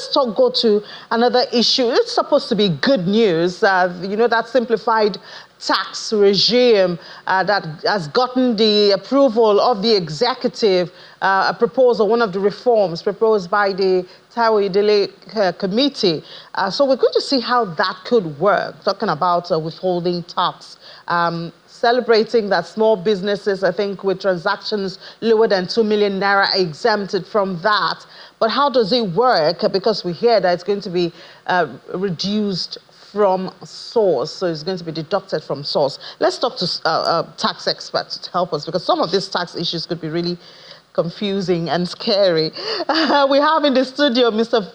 let's go to another issue. It's supposed to be good news. You know, that simplified tax regime that has gotten the approval of the executive, a proposal, one of the reforms proposed by the Taiwo Idele committee. So we're going to see how that could work, talking about withholding tax. Celebrating that small businesses, I think, with transactions lower than 2 million naira are exempted from that. But how does it work? Because we hear that it's going to be reduced from source, so it's going to be deducted from source. Let's talk to tax experts to help us, because some of these tax issues could be really confusing and scary. We have in the studio Mr.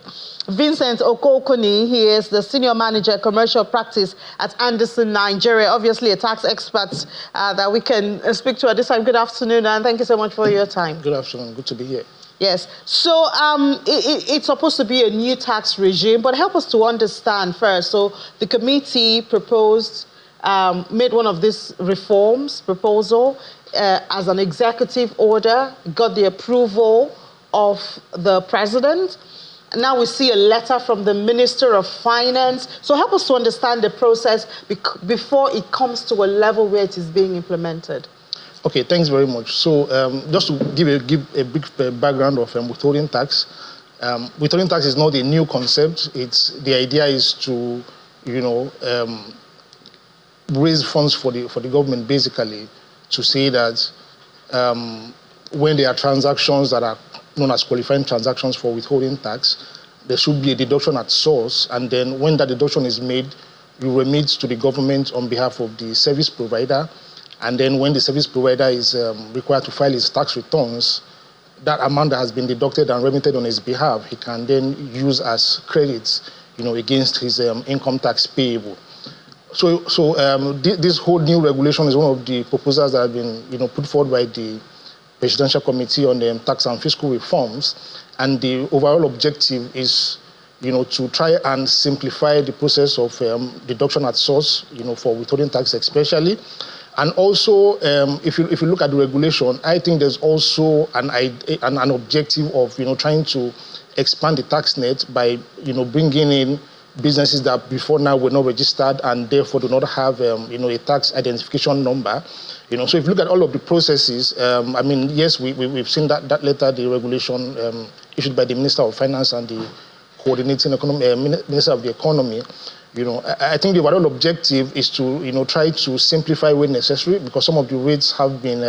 Vincent Okokuni. He is the Senior Manager, Commercial Practice at Anderson, Nigeria. Obviously a tax expert that we can speak to at this time. Good afternoon, and thank you so much for your time. Good afternoon, good to be here. Yes, so it's supposed to be a new tax regime, but help us to understand first. So the committee proposed, made one of these reforms proposal as an executive order, got the approval of the president. Now we see a letter from the Minister of Finance. So help us to understand the process before it comes to a level where it is being implemented. Okay, thanks very much. So just to give a big background of withholding tax, withholding tax is not a new concept. The idea is to, you know, raise funds for the government, basically, to say that when there are transactions that are known as qualifying transactions for withholding tax, there should be a deduction at source, and then when that deduction is made, you remit to the government on behalf of the service provider. And then when the service provider is required to file his tax returns, that amount that has been deducted and remitted on his behalf, he can then use as credits, you know, against his income tax payable. So this whole new regulation is one of the proposals that have been, you know, put forward by the Presidential Committee on Tax and Fiscal Reforms. And the overall objective is, you know, to try and simplify the process of deduction at source, you know, for withholding tax especially. And also, if you look at the regulation, I think there's also an objective of, you know, trying to expand the tax net by, you know, bringing in businesses that before now were not registered and therefore do not have, you know, a tax identification number. You know, so if you look at all of the processes, I mean, yes, we've seen that letter, the regulation issued by the Minister of Finance and the coordinating Minister of the Economy. You know, I think the overall objective is to, you know, try to simplify where necessary, because some of the rates have been,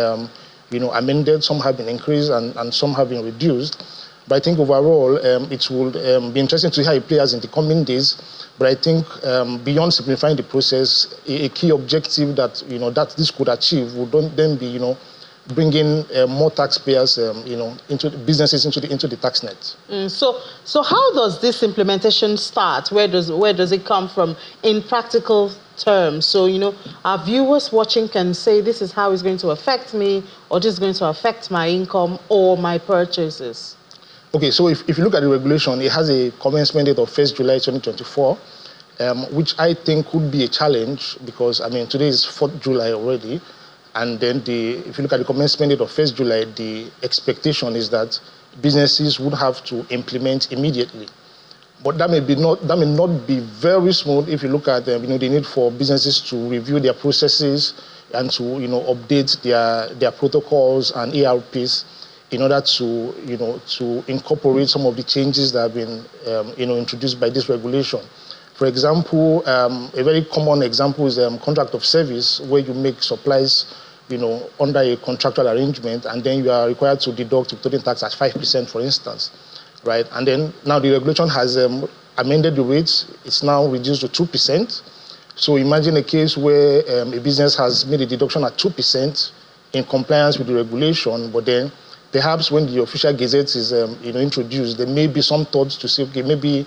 you know, amended, some have been increased, and some have been reduced. But I think overall, it will be interesting to see how it plays in the coming days. But I think beyond simplifying the process, a key objective that, you know, that this could achieve would then be, you know, bringing more taxpayers, you know, into the businesses into the tax net. So how does this implementation start? Where does it come from in practical terms? So, you know, our viewers watching can say this is how it's going to affect me, or this is going to affect my income or my purchases. Okay, so if you look at the regulation, it has a commencement date of 1st July 2024, which I think could be a challenge because, I mean, today is 4th July already. And then if you look at the commencement date of 1st July, the expectation is that businesses would have to implement immediately. But that may not be very smooth if you look at you know, the need for businesses to review their processes and to, you know, update their protocols and ERPs in order to, you know, to incorporate some of the changes that have been you know, introduced by this regulation. For example, a very common example is contract of service, where you make supplies, you know, under a contractual arrangement, and then you are required to deduct withholding tax at 5%, for instance, right? And then now the regulation has amended the rates. It's now reduced to 2%. So imagine a case where a business has made a deduction at 2% in compliance with the regulation, but then perhaps when the official gazette is you know, introduced, there may be some thoughts to say, okay, maybe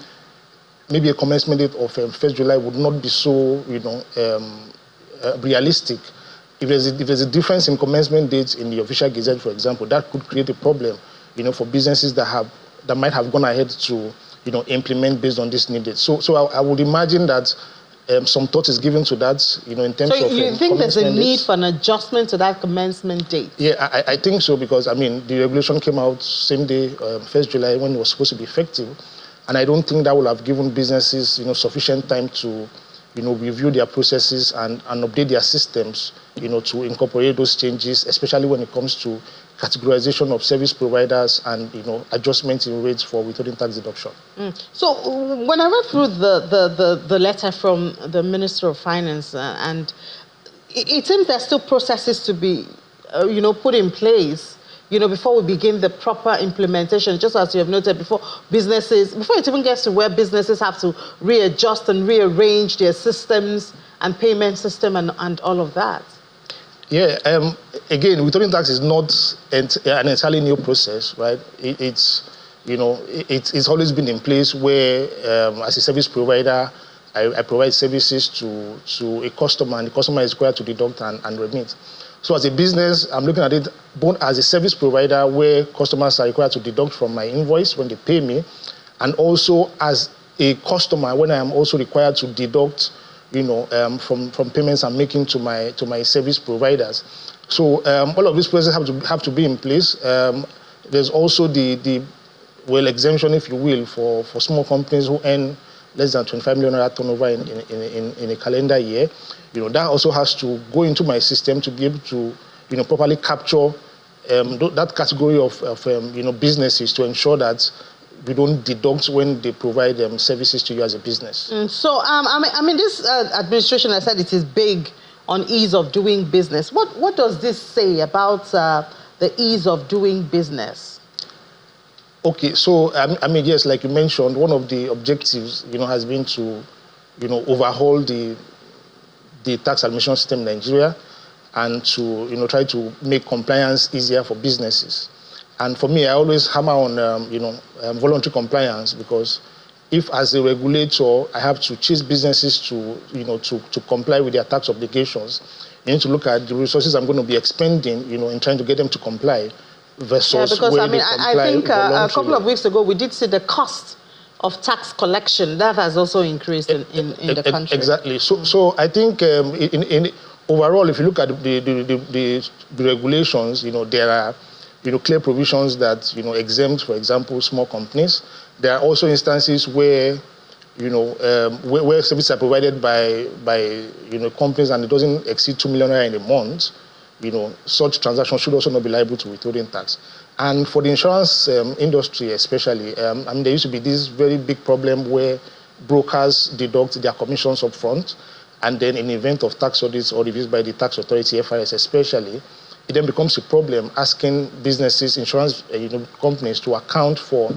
a commencement date of 1st July would not be so, you know, realistic. If there's a difference in commencement dates in the official gazette, for example, that could create a problem, you know, for businesses that might have gone ahead to, you know, implement based on this need date. So I would imagine that some thought is given to that, you know, in terms of. So you think there's a need for an adjustment to that commencement date? Yeah, I think so, because I mean the regulation came out same day, 1st July, when it was supposed to be effective. And I don't think that will have given businesses, sufficient time to, review their processes and update their systems, to incorporate those changes, especially when it comes to categorization of service providers and, adjustments in rates for withholding tax deduction. So when I read through the letter from the Minister of Finance, and it seems there's still processes to be, put in place, before we begin the proper implementation, just as you have noted, before it even gets to where businesses have to readjust and rearrange their systems and payment system and all of that. Yeah, again, withholding tax is not an entirely new process, right? It's always been in place where, as a service provider, I provide services to a customer, and the customer is required to deduct and remit. So as a business, I'm looking at it both as a service provider where customers are required to deduct from my invoice when they pay me, and also as a customer when I am also required to deduct, from payments I'm making to my service providers. So all of these processes have to be in place. There's also the exemption, if you will, for small companies who earn less than 25 million naira turnover in a calendar year. That also has to go into my system to be able to, properly capture that category of businesses to ensure that we don't deduct when they provide services to you as a business. So, this administration, I said it is big on ease of doing business. What does this say about the ease of doing business? Okay, so yes, like you mentioned, one of the objectives, has been to, overhaul the tax administration system in Nigeria, and to, try to make compliance easier for businesses. And for me, I always hammer on, voluntary compliance, because if, as a regulator, I have to chase businesses to, to comply with their tax obligations, you need to look at the resources I'm going to be expending, in trying to get them to comply. Versus because I think a couple of weeks ago we did see the cost of tax collection that has also increased in the country. Exactly. So I think in overall, if you look at the regulations, there are clear provisions that exempt, for example, small companies. There are also instances where where services are provided by companies and it doesn't exceed 2 million naira in a month. Such transactions should also not be liable to withholding tax. And for the insurance industry especially, there used to be this very big problem where brokers deduct their commissions up front, and then in the event of tax audits or reviews by the tax authority, FIS especially, it then becomes a problem asking businesses, insurance companies to account for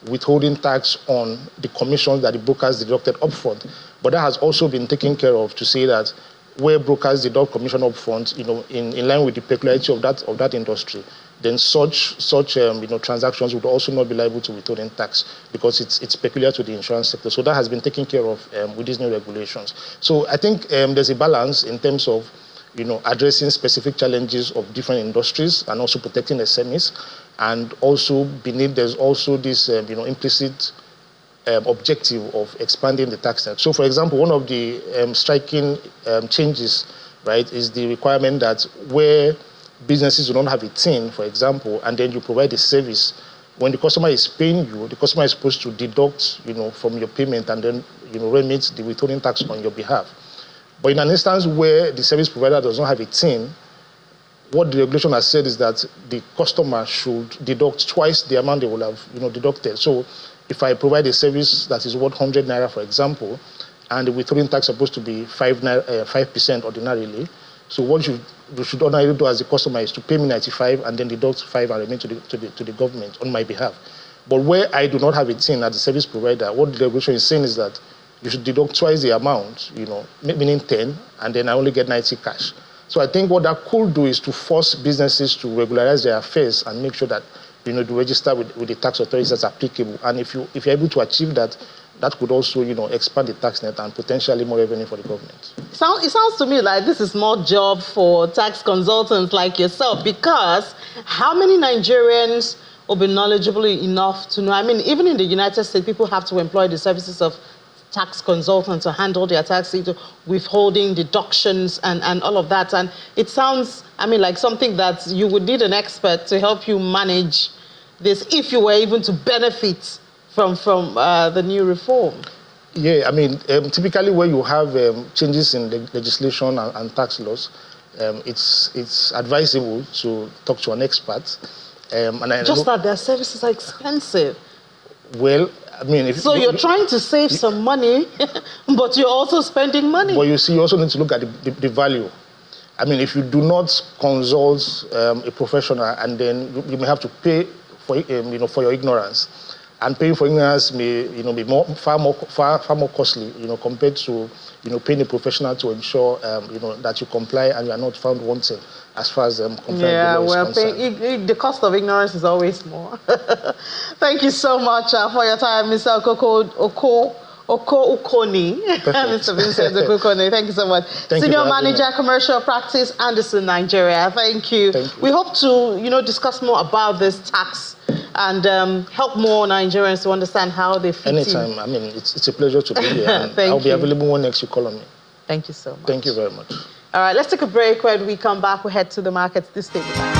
withholding tax on the commissions that the brokers deducted up front. But that has also been taken care of to say that where brokers deduct commission up front, in line with the peculiarity of that industry, then such transactions would also not be liable to withholding tax because it's peculiar to the insurance sector. So that has been taken care of with these new regulations. So I think there's a balance in terms of addressing specific challenges of different industries and also protecting SMEs, and also beneath there's also this implicit objective of expanding the tax net. So, for example, one of the striking changes, right, is the requirement that where businesses do not have a TIN, for example, and then you provide a service, when the customer is paying you, the customer is supposed to deduct, from your payment and then, remit the withholding tax on your behalf. But in an instance where the service provider does not have a TIN, what the regulation has said is that the customer should deduct twice the amount they will have, deducted. So if I provide a service that is worth 100 naira, for example, and the withholding tax is supposed to be 5% ordinarily, so what you should ordinarily do as a customer is to pay me 95 and then deduct 5 and remit to the government on my behalf. But where I do not have a TIN as a service provider, what the regulation is saying is that you should deduct twice the amount, meaning 10, and then I only get 90 cash. So I think what that could do is to force businesses to regularize their affairs and make sure that to register with the tax authorities that's applicable. And if you're able to achieve that, that could also expand the tax net and potentially more revenue for the government. It sounds to me like this is more job for tax consultants like yourself, because how many Nigerians will be knowledgeable enough to know? I mean, even in the United States, people have to employ the services of tax consultants to handle their tax, withholding, deductions, and all of that. And it sounds, like something that you would need an expert to help you manage this if you were even to benefit from the new reform? Yeah, I mean, typically where you have changes in legislation and tax laws, it's advisable to talk to an expert. Just that their services are expensive. Well, I mean, so you're trying to save some money, but you're also spending money. But you see, you also need to look at the value. I mean, if you do not consult a professional, and then you may have to pay for for your ignorance, and paying for ignorance may be far more costly compared to paying a professional to ensure that you comply and you are not found wanting as far as compliance is concerned. The cost of ignorance is always more. Thank you so much for your time, Mr. Okoni. Mr. Vincent Okoni, thank you so much. Senior Manager, Commercial Practice, Anderson, Nigeria. Thank you. We hope to discuss more about this tax and help more Nigerians to understand how they fit Anytime. I mean, it's a pleasure to be here. And I'll be available when next you call on me. Thank you so much. Thank you very much. All right, let's take a break. When we come back, we'll head to the markets. This day.